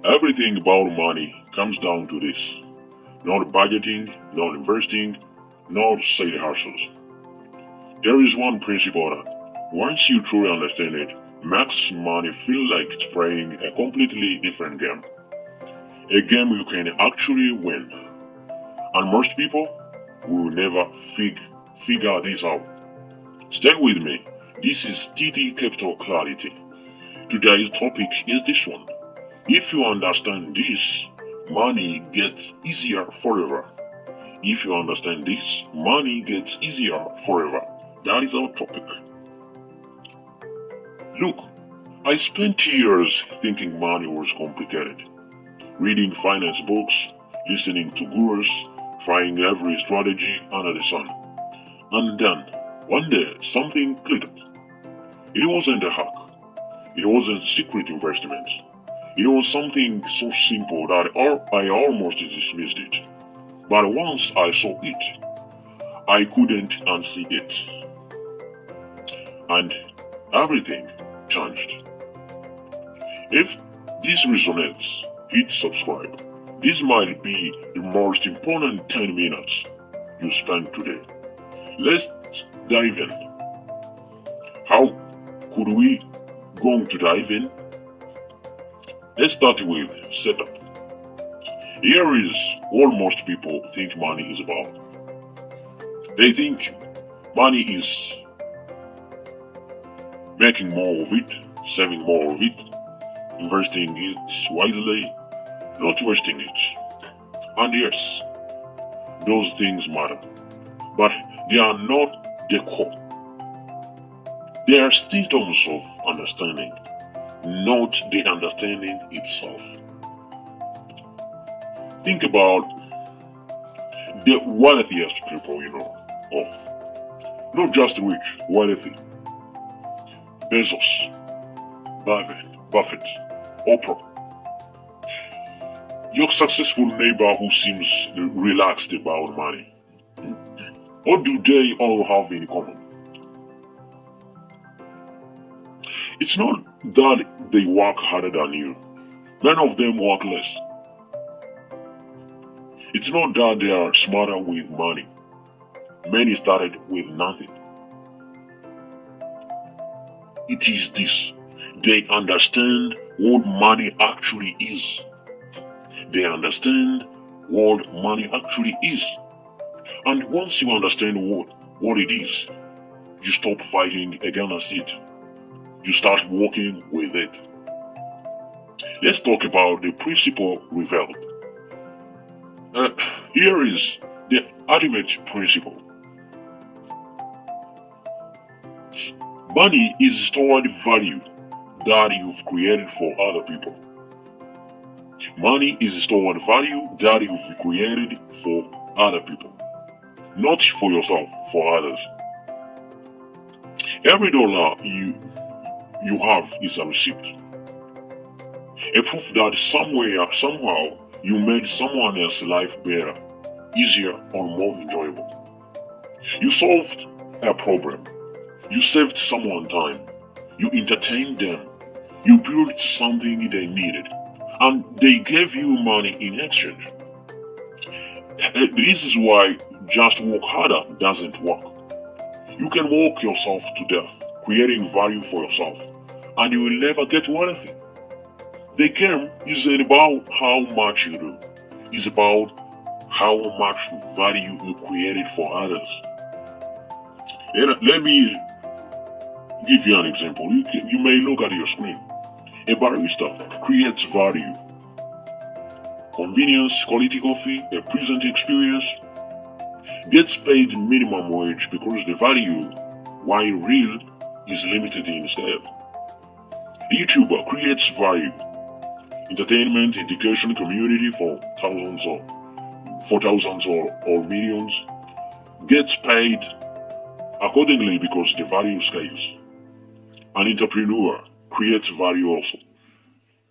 Everything about money comes down to this. Not budgeting, not investing, not side hustles. There is one principle that, once you truly understand it, makes money feel like it's playing a completely different game. A game you can actually win. And most people will never figure this out. Stay with me. This is TT Capital Clarity. Today's topic is this one. If you understand this, money gets easier forever. If you understand this, money gets easier forever. That is our topic. Look, I spent years thinking money was complicated. Reading finance books, listening to gurus, trying every strategy under the sun. And then, one day, something clicked. It wasn't a hack. It wasn't secret investments. It was something so simple that I almost dismissed it. But once I saw it, I couldn't unsee it. And everything changed. If this resonates, hit subscribe. This might be the most important 10 minutes you spend today. Let's dive in. How could we going to dive in? Let's start with setup. Here is what most people think money is about. They think money is making more of it, saving more of it, investing it wisely, not wasting it. And yes, those things matter, but they are not the core. They are symptoms of understanding, not the understanding itself. Think about the wealthiest people you know of. Not just rich, wealthy. Bezos, Buffett, Oprah. Your successful neighbor who seems relaxed about money. What do they all have in common? It's not that they work harder than you. None of them work less. It's not that they are smarter with money. Many started with nothing. It is this. They understand what money actually is. They understand what money actually is. And once you understand what it is, you stop fighting against it. You start working with it. Let's talk about the principle revealed. Here is the ultimate principle. Money is stored value that you've created for other people. Money is stored value that you've created for other people. Not for yourself, for others. Every dollar you have is a receipt. A proof that somewhere, somehow, you made someone else's life better, easier, or more enjoyable. You solved a problem. You saved someone time. You entertained them. You built something they needed. And they gave you money in exchange. This is why just work harder doesn't work. You can work yourself to death, creating value for yourself, and you will never get wealthy. The game isn't about how much you do. It's about how much value you created for others. Let me give you an example. You may look at your screen. A barista creates value. Convenience, quality coffee, a pleasant experience. Gets paid minimum wage because the value, while real, is limited in scale. A YouTuber creates value. Entertainment, education, community for thousands or millions. Gets paid accordingly because the value scales. An entrepreneur creates value also.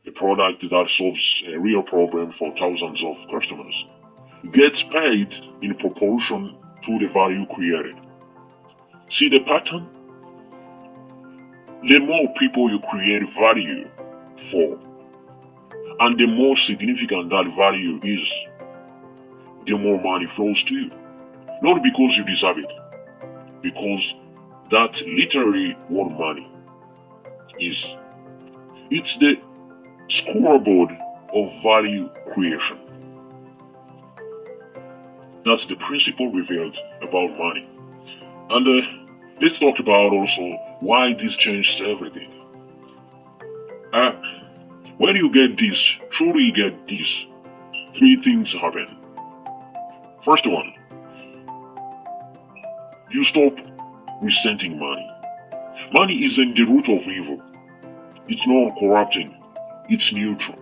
A product that solves a real problem for thousands of customers gets paid in proportion to the value created. See the pattern? The more people you create value for, And the more significant that value is, the more money flows to you. Not because you deserve it, because that's literally what money is. It's the scoreboard of value creation. That's the principle revealed about money. And let's talk about also why this changes everything. Uh, when you get this, truly get this, three things happen. First one, you stop resenting money. Money isn't the root of evil. It's not corrupting. It's neutral.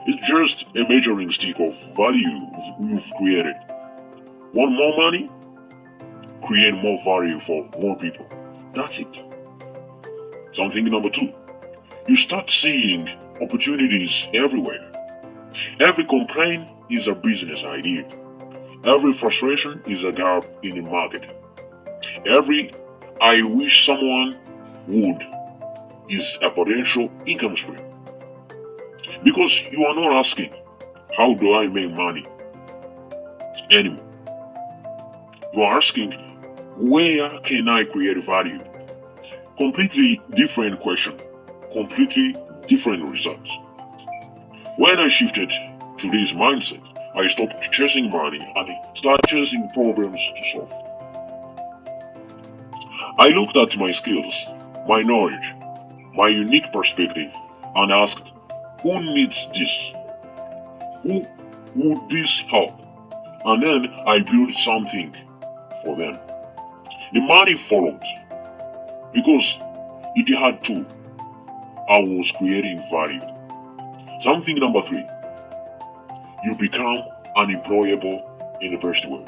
It's just a measuring stick of value you've created. Want more money? Create more value for more people. That's it. Something number two. You start seeing opportunities everywhere. Every complaint is a business idea. Every frustration is a gap in the market. Every I wish someone would is a potential income stream. Because you are not asking, how do I make money anymore? You are asking, where can I create value? Completely different question, completely different results. When I shifted to this mindset, I stopped chasing money and started chasing problems to solve. I looked at my skills, my knowledge, my unique perspective, and asked, who needs this? Who would this help? And then I built something for them. The money followed because it had to. I was creating value. Something number three, you become unemployable in the best way.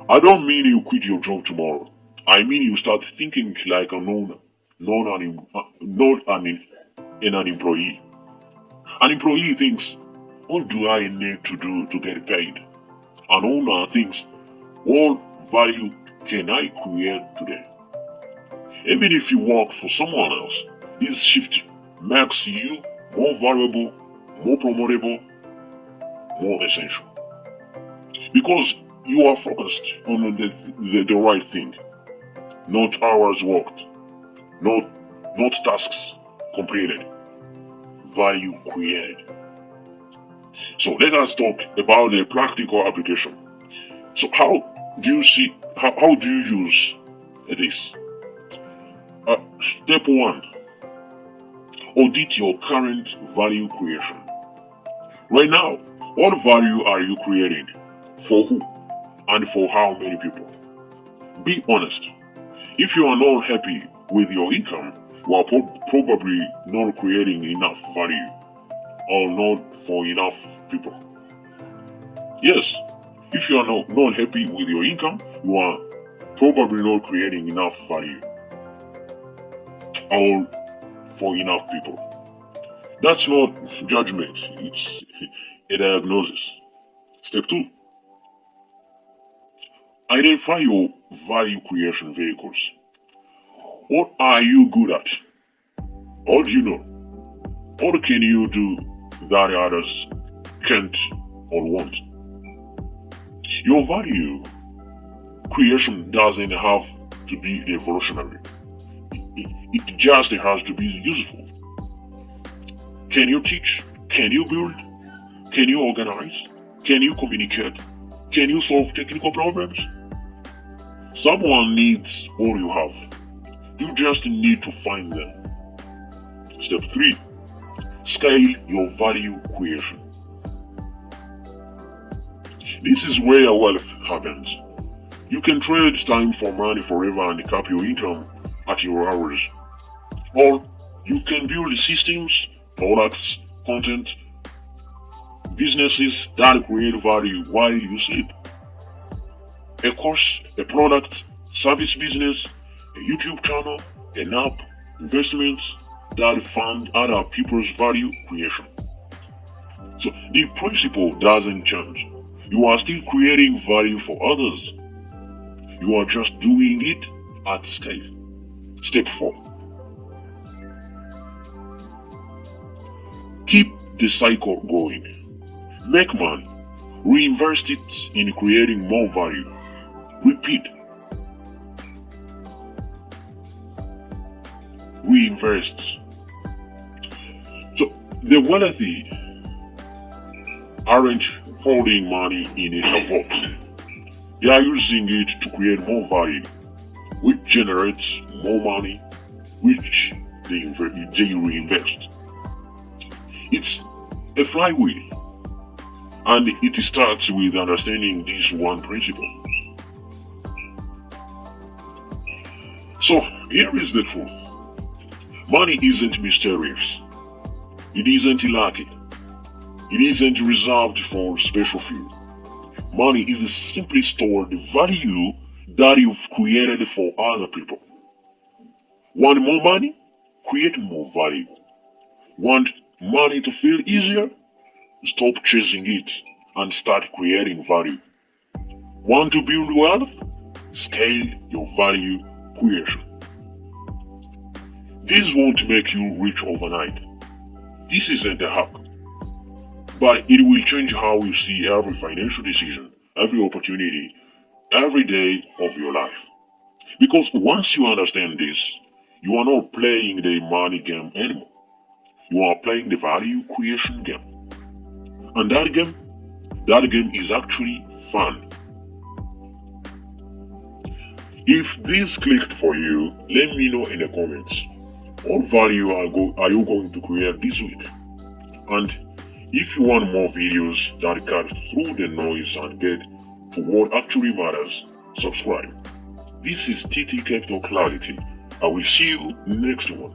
I don't mean you quit your job tomorrow. I mean you start thinking like an owner, not an employee. An employee thinks, what do I need to do to get paid? An owner thinks, what value can I create today? Even if you work for someone else, this shift makes you more valuable, more promotable, more essential. Because you are focused on the right thing, not hours worked, not tasks completed, value created. So let us talk about the practical application. So how do you use this? Uh, Step one, audit your current value creation. Right now, what value are you creating? For who? And for how many people? Be honest. If you are not happy with your income, you are probably not creating enough value or not for enough people. Yes, if you are not happy with your income, you are probably not creating enough value or for enough people. That's not judgment, it's a diagnosis. Step two, identify your value creation vehicles. What are you good at? What do you know? What can you do that others can't or won't? Your value creation doesn't have to be revolutionary. It just has to be useful. Can you teach? Can you build? Can you organize? Can you communicate? Can you solve technical problems? Someone needs all you have. You just need to find them. Step 3. Scale your value creation. This is where wealth happens. You can trade time for money forever and cap your income at your hours. Or you can build systems, products, content, businesses that create value while you sleep. A course, a product, service business, a YouTube channel, an app, investments that fund other people's value creation. So the principle doesn't change. You are still creating value for others. You are just doing it at scale. Step 4. Keep the cycle going. Make money, reinvest it in creating more value. Repeat, reinvest. So the wealthy aren't holding money in a vault. They are using it to create more value, which generates more money, which they reinvest. It's a flywheel, and it starts with understanding this one principle. So here is the truth. Money isn't mysterious. It isn't lucky. It isn't reserved for special few. Money is simply stored value that you've created for other people. Want more money? Create more value. Want money to feel easier? Stop chasing it and start creating value. Want to build wealth? Scale your value creation. This won't make you rich overnight. This isn't a hack. But it will change how you see every financial decision, every opportunity, every day of your life. Because once you understand this, you are not playing the money game anymore. You are playing the value creation game. And that game is actually fun. If this clicked for you, let me know in the comments. What value are you going to create this week? And if you want more videos that cut through the noise and get to what actually matters, subscribe. This is TT Capital Clarity. I will see you next one.